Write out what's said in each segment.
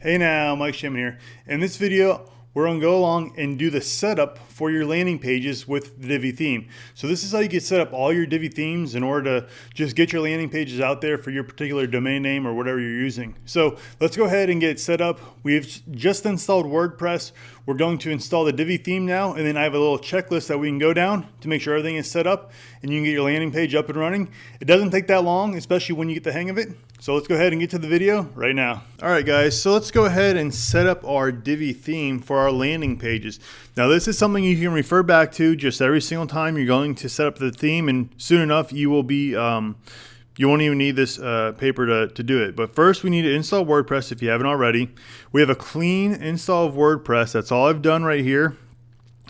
Hey now, Mike Shamon here. In this video, we're going to go along and do the setup for your landing pages with the Divi theme. So this is how you get set up all your Divi themes in order to just get your landing pages out there for your particular domain name or whatever you're using. So let's go ahead and get set up. We've just installed WordPress. We're going to install the Divi theme now, and then I have a little checklist that we can go down to make sure everything is set up and you can get your landing page up and running. It doesn't take that long, especially when you get the hang of it. So let's go ahead and get to the video right now. All right, guys, so let's go ahead and set up our Divi theme for our landing pages. Now, this is something you can refer back to just every single time you're going to set up the theme, and soon enough you will be, you won't even need this paper to do it. But first, we need to install WordPress if you haven't already. We have a clean install of WordPress. That's all I've done right here.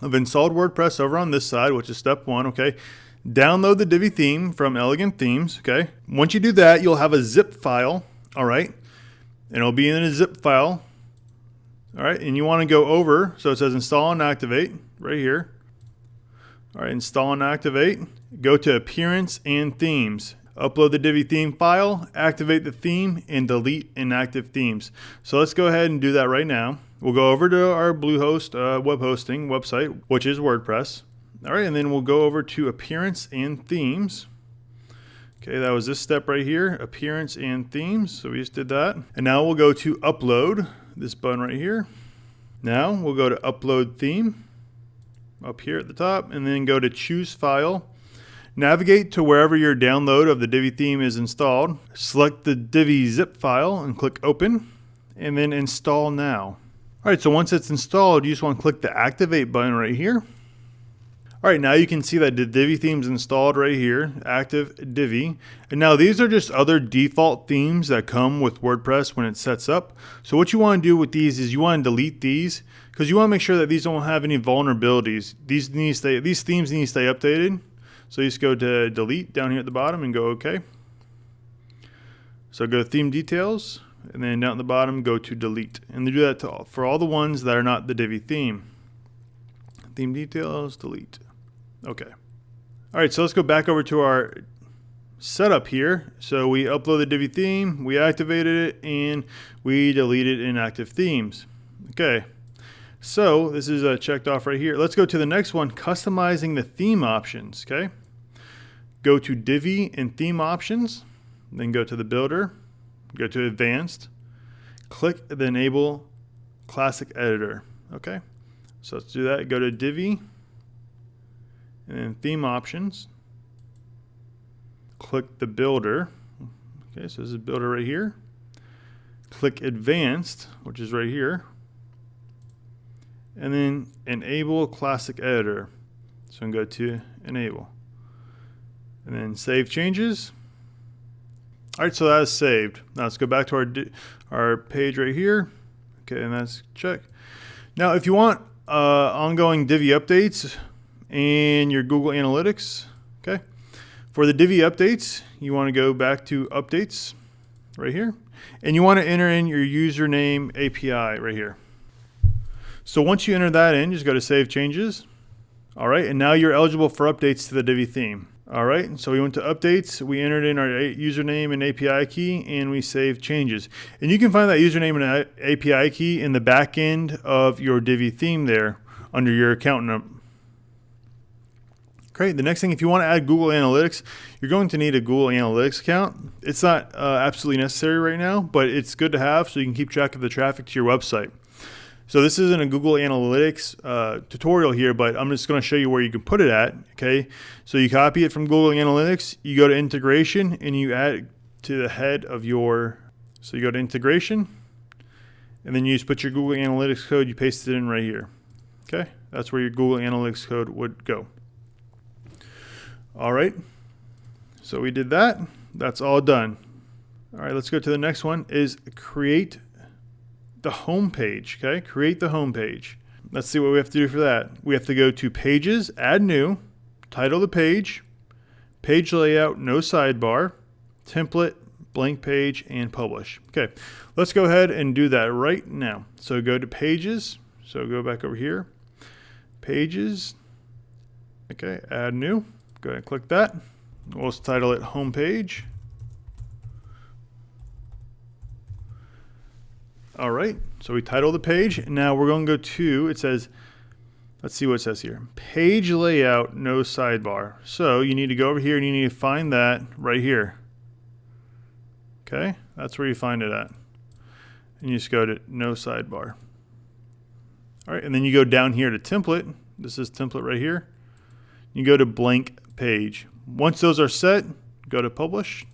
I've installed WordPress over on this side, which is step one, okay? Download the Divi theme from Elegant Themes, okay? Once you do that, you'll have a zip file, all right? And it'll be in a zip file, all right? And you want to go over, so it says install and activate right here. All right, install and activate. Go to Appearance and Themes. Upload the Divi theme file, activate the theme, and delete inactive themes. So let's go ahead and do that right now. We'll go over to our Bluehost web hosting website, which is WordPress. All right, and then we'll go over to Appearance and Themes. Okay, that was this step right here, Appearance and Themes. So we just did that. And now we'll go to Upload, this button right here. Now we'll go to Upload Theme up here at the top, and then go to Choose File. Navigate to wherever your download of the Divi theme is installed. Select the Divi zip file and click Open, and then Install Now. All right, so once it's installed, you just want to click the Activate button right here. All right, now you can see that the Divi theme's installed right here, Active Divi. And now these are just other default themes that come with WordPress when it sets up. So what you want to do with these is you want to delete these because you want to make sure that these don't have any vulnerabilities. These themes need to stay updated. So you just go to Delete down here at the bottom and go OK. So go to Theme Details, and then down at the bottom go to Delete. And they do that for all the ones that are not the Divi theme. Theme Details, Delete. Okay. All right, so let's go back over to our setup here. So we upload the Divi theme, we activated it, and we deleted inactive themes. Okay. So this is checked off right here. Let's go to the next one, customizing the theme options. Okay. Go to Divi and Theme Options, then go to the Builder, go to Advanced, click the Enable Classic Editor. Okay. So let's do that. Go to Divi and then Theme Options. Click the Builder. Okay, so this is Builder right here. Click Advanced, which is right here. And then Enable Classic Editor. So I'm going to go to Enable. And then Save Changes. All right, so that is saved. Now let's go back to our page right here. Okay, and that's check. Now if you want ongoing Divi updates and your Google Analytics, okay, for the Divi updates, you want to go back to Updates right here. And you want to enter in your username API right here. So once you enter that in, just go to Save Changes. All right, and now you're eligible for updates to the Divi theme. All right, so we went to Updates, we entered in our username and API key, and we saved changes. And you can find that username and API key in the back end of your Divi theme there under your account number. Great, the next thing, if you want to add Google Analytics, you're going to need a Google Analytics account. It's not absolutely necessary right now, but it's good to have so you can keep track of the traffic to your website. So this isn't a Google Analytics tutorial here, but I'm just going to show you where you can put it at, okay? So you copy it from Google Analytics, you go to Integration, and you add it to the head of your, so you go to Integration, and then you just put your Google Analytics code, you paste it in right here, okay? That's where your Google Analytics code would go. All right, so we did that. That's all done. All right, let's go to the next one, is create the home page. Okay, create the home page. Let's see what we have to do for that. We have to go to Pages, Add New, title the page, page layout, no sidebar, template, blank page, and publish. Okay, let's go ahead and do that right now. So go to Pages. So go back over here, Pages. Okay, Add New. Go ahead and click that. We'll title it Home Page. All right, so we title the page. Now we're going to go to, it says, let's see what it says here. Page layout, no sidebar. So you need to go over here and you need to find that right here. Okay, that's where you find it at. And you just go to no sidebar. All right, and then you go down here to template. This is template right here. You go to blank page. Once those are set, go to publish.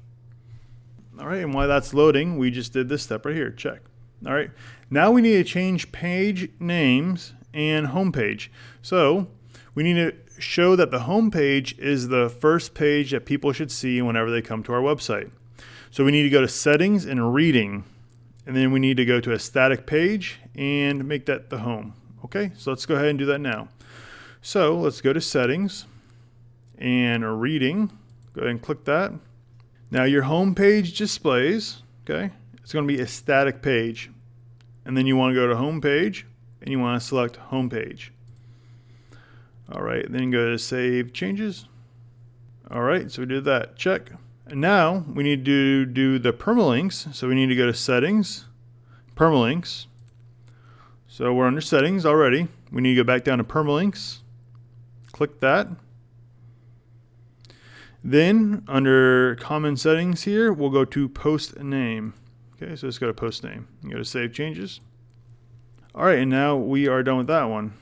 All right, and while that's loading, we just did this step right here, check. All right, now we need to change page names and home page. So we need to show that the home page is the first page that people should see whenever they come to our website. So we need to go to settings and reading, and then we need to go to a static page and make that the home. Okay, so let's go ahead and do that now. So let's go to settings and reading. Go ahead and click that. Now your home page displays, okay? It's going to be a static page. And then you want to go to home page and you want to select home page. All right, then go to save changes. All right, so we did that, check. And now we need to do the permalinks. So we need to go to settings, permalinks. So we're under settings already. We need to go back down to permalinks. Click that. Then under common settings here, we'll go to post name. Okay, so let's go to post name. You go to save changes. All right, and now we are done with that one.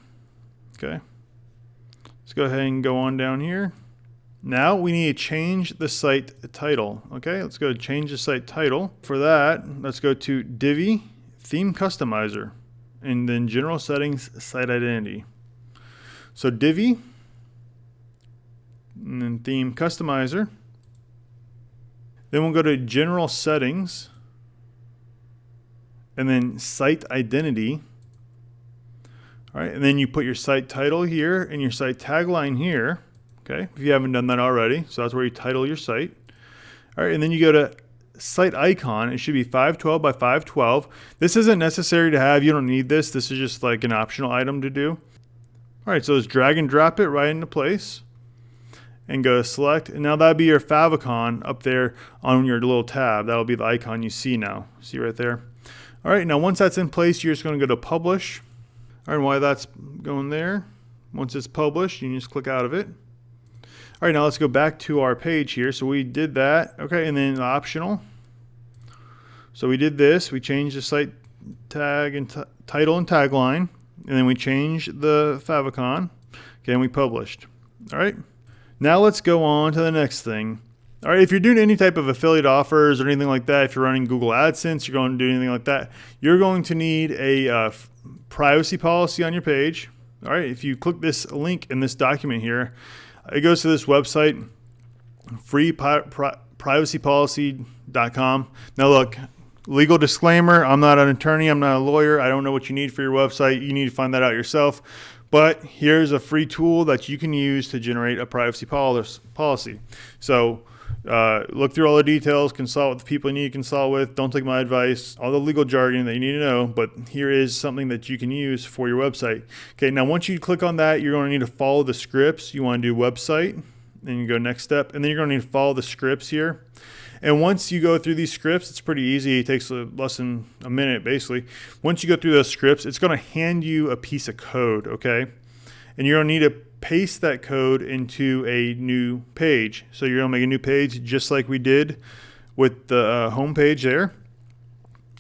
Okay. Let's go ahead and go on down here. Now we need to change the site title. Okay, let's go to change the site title. For that, let's go to Divi Theme Customizer and then general settings, site identity. So Divi and then theme customizer. Then we'll go to general settings and then site identity. All right, and then you put your site title here and your site tagline here. Okay, if you haven't done that already, so that's where you title your site. All right, and then you go to site icon. It should be 512 by 512. This isn't necessary to have. You don't need this. This is just like an optional item to do. All right, so let's drag and drop it right into place and go to select. And now that'll be your favicon up there on your little tab. That'll be the icon you see now. See right there. All right, now once that's in place, you're just going to go to publish. All right, and while that's going there, once it's published, you can just click out of it. All right, now let's go back to our page here. So we did that. Okay, and then optional. So we did this. We changed the site tag and title and tagline. And then we changed the favicon. Okay, and we published. All right. Now let's go on to the next thing. All right, if you're doing any type of affiliate offers or anything like that, if you're running Google AdSense, you're going to do anything like that, you're going to need a privacy policy on your page. All right, if you click this link in this document here, it goes to this website, freeprivacypolicy.com. Now look, legal disclaimer, I'm not an attorney, I'm not a lawyer, I don't know what you need for your website, you need to find that out yourself. But here's a free tool that you can use to generate a privacy policy. So look through all the details, consult with the people you need to consult with, don't take my advice, all the legal jargon that you need to know, but here is something that you can use for your website. Okay, now once you click on that, you're going to need to follow the scripts. You want to do website, then you go next step, and then you're going to need to follow the scripts here. And once you go through these scripts, it's pretty easy. It takes less than a minute, basically. Once you go through those scripts, it's going to hand you a piece of code, okay? And you're going to need to paste that code into a new page. So you're going to make a new page just like we did with the home page there.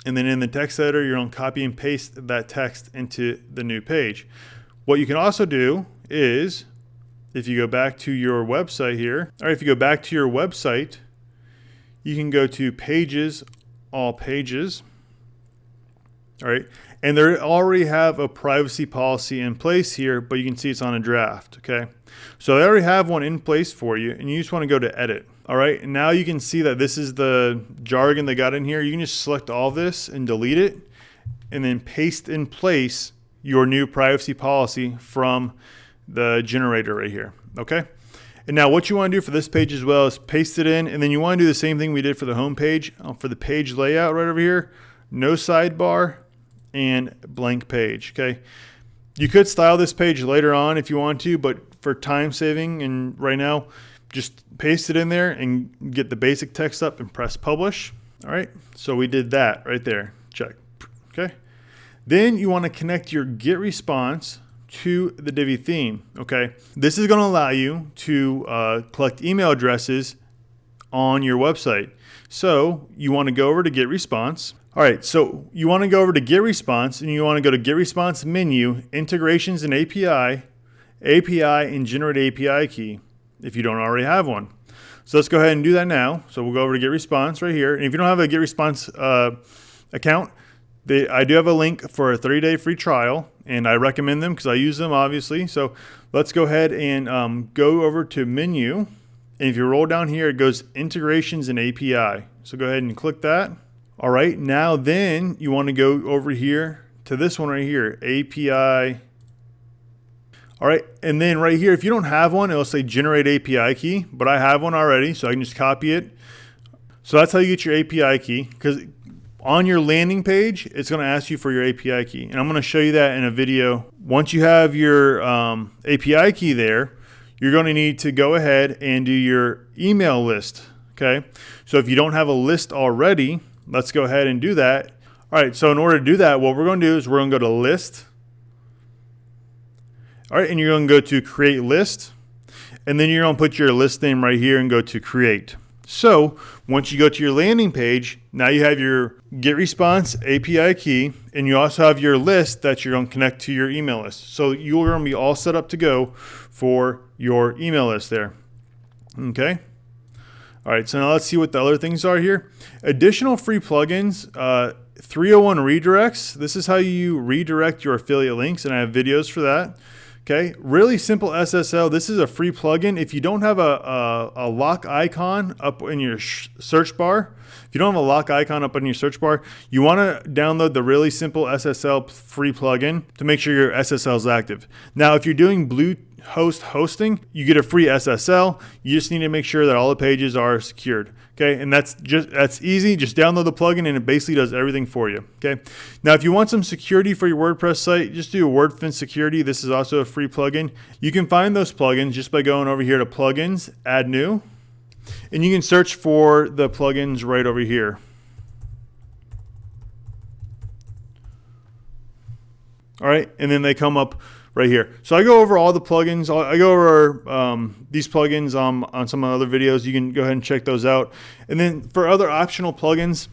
And then in the text editor, you're going to copy and paste that text into the new page. What you can also do is, if you go back to your website here, or if you go back to your website, you can go to pages, all pages, all right? And they already have a privacy policy in place here, but you can see it's on a draft, okay? So they already have one in place for you, and you just want to go to edit, all right? And now you can see that this is the jargon they got in here. You can just select all this and delete it, and then paste in place your new privacy policy from the generator right here, okay? And now what you want to do for this page as well is paste it in, and then you want to do the same thing we did for the home page. For the page layout right over here, no sidebar and blank page, okay? You could style this page later on if you want to, but for time saving and right now, just paste it in there and get the basic text up and press publish. All right, so we did that right there, check. Okay. Then you want to connect your get response to the Divi theme. Okay. This is going to allow you to collect email addresses on your website. So you want to go over to get response. All right, so you want to go over to get response and you want to go to get response menu, integrations and API and generate API key if you don't already have one. So let's go ahead and do that now. So we'll go over to get response right here. And if you don't have a get response account, I do have a link for a 30-day free trial, and I recommend them because I use them obviously. So let's go ahead and go over to menu. And if you roll down here, it goes integrations and API. So go ahead and click that. All right, now then you want to go over here to this one right here, API. All right, and then right here, if you don't have one, it'll say generate API key, but I have one already, so I can just copy it. So that's how you get your API key, because on your landing page, it's going to ask you for your API key. And I'm going to show you that in a video. Once you have your API key there, you're going to need to go ahead and do your email list, okay? So if you don't have a list already, let's go ahead and do that. All right, so in order to do that, what we're going to do is we're going to go to list. All right, and you're going to go to create list, and then you're going to put your list name right here and go to create. So once you go to your landing page, now you have your get response API key, and you also have your list that you're going to connect to your email list. So you're going to be all set up to go for your email list there. Okay. All right, so now let's see what the other things are here. Additional free plugins, 301 redirects. This is how you redirect your affiliate links, and I have videos for that. Okay, really simple SSL. This is a free plugin. If you don't have a lock icon up in your search bar, if you don't have a lock icon up in your search bar, you want to download the really simple SSL free plugin to make sure your SSL is active. Now, if you're doing Bluehost hosting, you get a free SSL. You just need to make sure that all the pages are secured. Okay, and that's easy. Just download the plugin and it basically does everything for you. Okay, now if you want some security for your WordPress site, just do a WordFence security. This is also a free plugin. You can find those plugins just by going over here to plugins, add new, and you can search for the plugins right over here. All right, and then they come up right here. So I go over all the plugins. I go over these plugins on some other videos. You can go ahead and check those out. And then for other optional plugins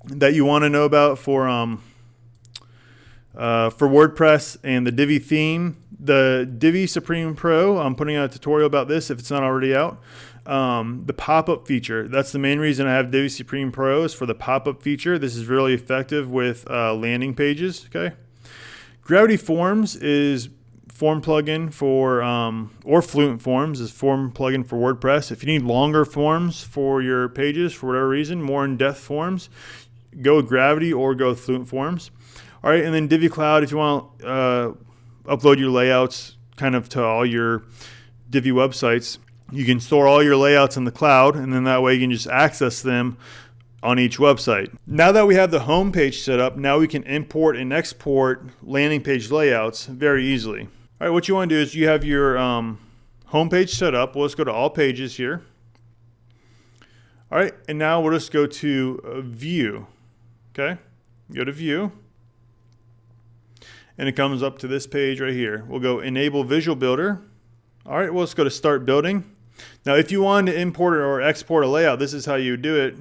that you want to know about for WordPress and the Divi theme, the Divi Supreme Pro, I'm putting out a tutorial about this if it's not already out. The pop-up feature, that's the main reason I have Divi Supreme Pro is for the pop-up feature. This is really effective with landing pages, okay? Gravity Forms is form plugin for, or Fluent Forms is form plugin for WordPress. If you need longer forms for your pages for whatever reason, more in-depth forms, go with Gravity or go with Fluent Forms. All right, and then Divi Cloud, if you want to upload your layouts kind of to all your Divi websites, you can store all your layouts in the cloud, and then that way you can just access them on each website. Now that we have the home page set up, now we can import and export landing page layouts very easily. All right, what you want to do is you have your home page set up. Well, let's go to all pages here. All right, and now we'll just go to view. Okay, go to view. And it comes up to this page right here. We'll go enable visual builder. All right, well, let's go to start building. Now, if you want to import or export a layout, this is how you do it.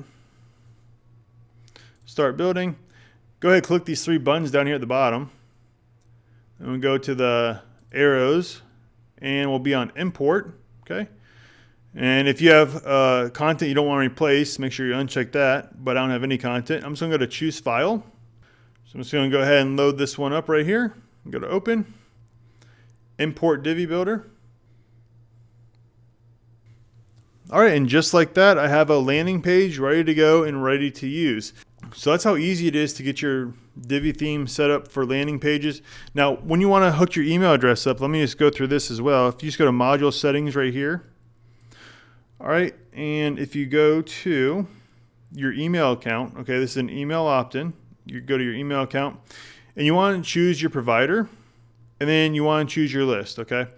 Start building. Go ahead, click these three buttons down here at the bottom. And we'll go to the arrows and we'll be on import. Okay. And if you have content you don't want to replace, make sure you uncheck that. But I don't have any content. I'm just going to go to choose file. So I'm just going to go ahead and load this one up right here. Go to open. Import Divi Builder. All right, and just like that, I have a landing page ready to go and ready to use. So that's how easy it is to get your Divi theme set up for landing pages. Now, when you want to hook your email address up, let me just go through this as well. If you just go to module settings right here. All right, and if you go to your email account, okay, this is an email opt-in. You go to your email account, and you want to choose your provider, and then you want to choose your list, okay?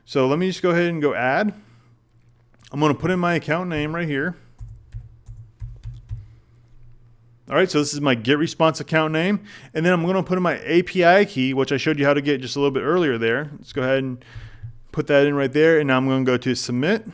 So let me just go ahead and go add. I'm going to put in my account name right here. All right, so this is my get response account name. And then I'm going to put in my API key, which I showed you how to get just a little bit earlier there. Let's go ahead and put that in right there. And now I'm going to go to submit.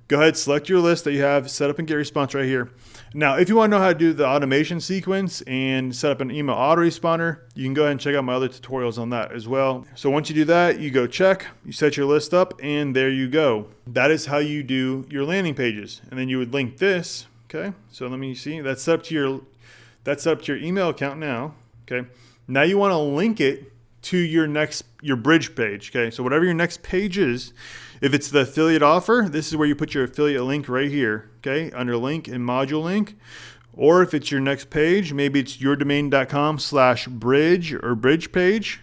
Go ahead, select your list that you have set up in get response right here. Now, if you want to know how to do the automation sequence and set up an email autoresponder, you can go ahead and check out my other tutorials on that as well. So once you do that, you go check, you set your list up, and there you go. That is how you do your landing pages. And then you would link this. Okay, so let me see. That's up to your email account now. Okay, now you want to link it to your bridge page. Okay, so whatever your next page is, if it's the affiliate offer, this is where you put your affiliate link right here. Okay, under link and module link. Or if it's your next page, maybe it's yourdomain.com/bridge or bridge page.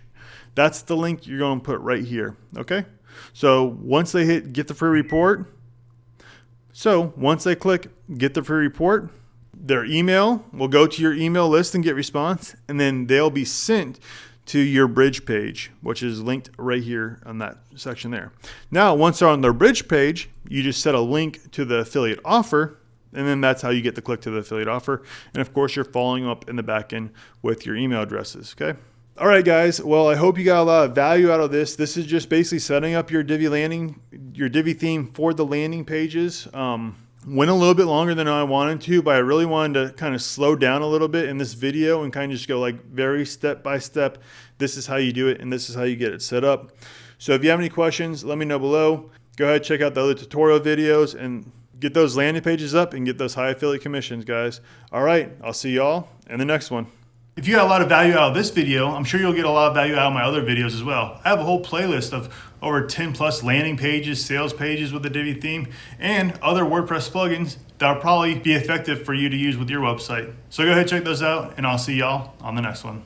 That's the link you're going to put right here. Okay, so once they hit get the free report. So once they click get the free report, their email will go to your email list and get response, and then they'll be sent to your bridge page, which is linked right here on that section there. Now, once they're on their bridge page, you just set a link to the affiliate offer, and then that's how you get the click to the affiliate offer. And of course, you're following up in the back end with your email addresses, okay? All right, guys. Well, I hope you got a lot of value out of this. This is just basically setting up your Divi theme for the landing pages. Went a little bit longer than I wanted to, but I really wanted to kind of slow down a little bit in this video and kind of just go like very step by step. This is how you do it, and this is how you get it set up. So if you have any questions, let me know below. Go ahead, check out the other tutorial videos and get those landing pages up and get those high affiliate commissions, guys. All right, I'll see y'all in the next one. If you got a lot of value out of this video, I'm sure you'll get a lot of value out of my other videos as well. I have a whole playlist of over 10 plus landing pages, sales pages with the Divi theme, and other WordPress plugins that'll probably be effective for you to use with your website. So go ahead and check those out, and I'll see y'all on the next one.